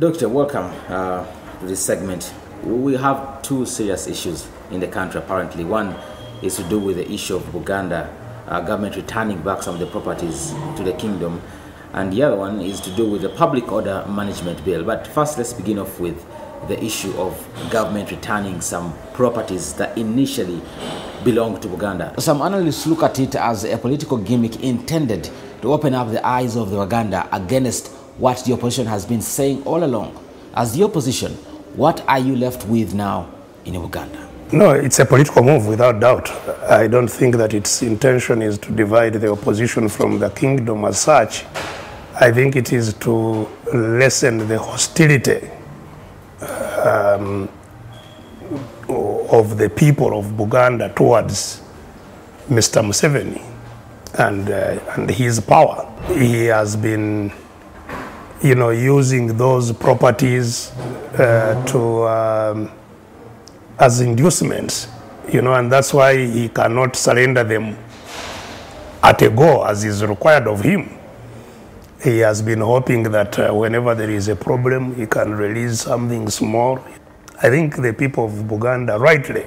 Doctor, welcome to this segment. We have two serious issues in the country apparently. One is to do with the issue of Buganda, government returning back some of the properties to the kingdom, and the other one is to do with the public order management bill. But first, let's begin off with the issue of government returning some properties that initially belonged to Buganda. Some analysts look at it as a political gimmick intended to open up the eyes of the Uganda against what the opposition has been saying all along. As the opposition, what are you left with now in Uganda? No, it's a political move without doubt. I don't think that its intention is to divide the opposition from the kingdom as such. I think it is to lessen the hostility of the people of Buganda towards Mr. Museveni and his power. He has been, using those properties as inducements, and that's why he cannot surrender them at a go as is required of him. He has been hoping that whenever there is a problem, he can release something small. I think the people of Buganda rightly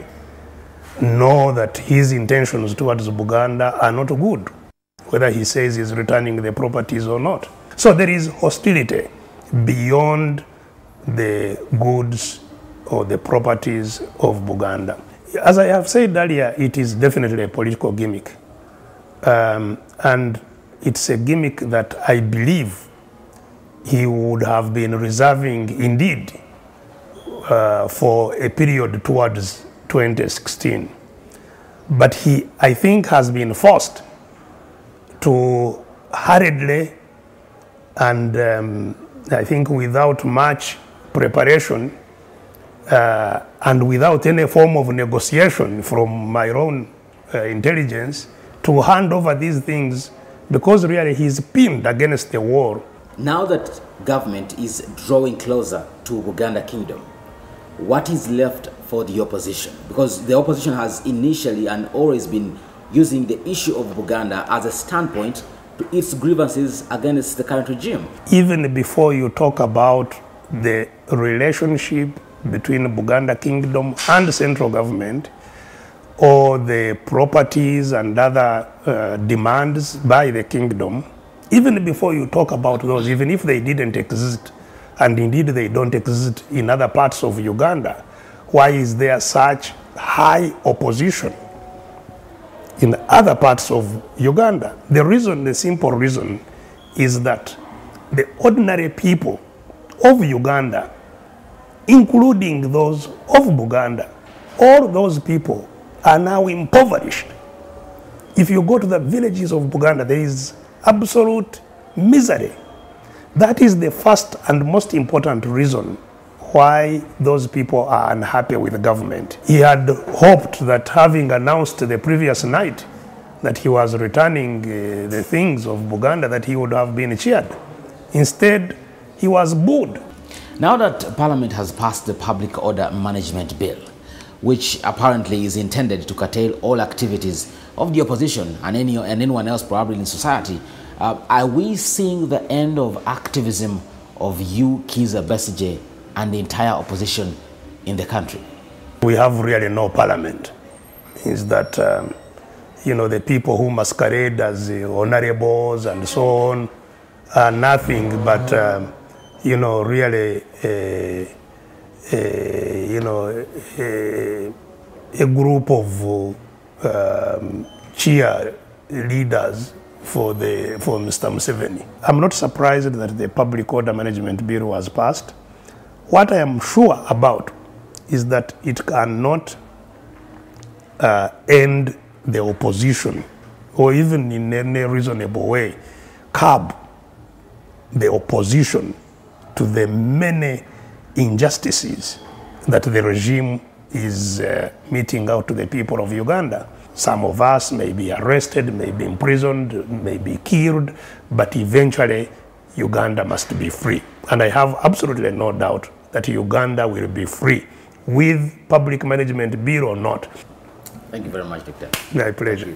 know that his intentions towards Buganda are not good, whether he says he's returning the properties or not. So there is hostility beyond the goods or the properties of Buganda. As I have said earlier, it is definitely a political gimmick. And it's a gimmick that I believe he would have been reserving indeed for a period towards 2016. But he, I think, has been forced to hurriedly and I think without much preparation and without any form of negotiation from my own intelligence to hand over these things, because really he's pinned against the wall. Now that government is drawing closer to Buganda Kingdom, what is left for the opposition? Because the opposition has initially and always been using the issue of Buganda as a standpoint to its grievances against the current regime. Even before you talk about the relationship between Buganda Kingdom and the central government, or the properties and other demands by the kingdom, even before you talk about those, even if they didn't exist, and indeed they don't exist in other parts of Uganda, why is there such high opposition in other parts of Uganda? The simple reason is that the ordinary people of Uganda, including those of Buganda, all those people are now impoverished. If you go to the villages of Buganda, there is absolute misery. That is the first and most important reason why those people are unhappy with the government. He had hoped that, having announced the previous night that he was returning the things of Buganda, that he would have been cheered. Instead, he was booed. Now that Parliament has passed the public order management bill, which apparently is intended to curtail all activities of the opposition and anyone else probably in society, are we seeing the end of activism of you, Kiiza Besigye, and the entire opposition in the country? We have really no parliament. Is that, the people who masquerade as honorables and so on are nothing but, really a group of cheerleaders for Mr. Museveni. I'm not surprised that the public order management bill was passed. What I am sure about is that it cannot end the opposition, or even in any reasonable way curb the opposition to the many injustices that the regime is meting out to the people of Uganda. Some of us may be arrested, may be imprisoned, may be killed, but eventually Uganda must be free. And I have absolutely no doubt that Uganda will be free, with public management bill or not. Thank you very much, Doctor. My pleasure.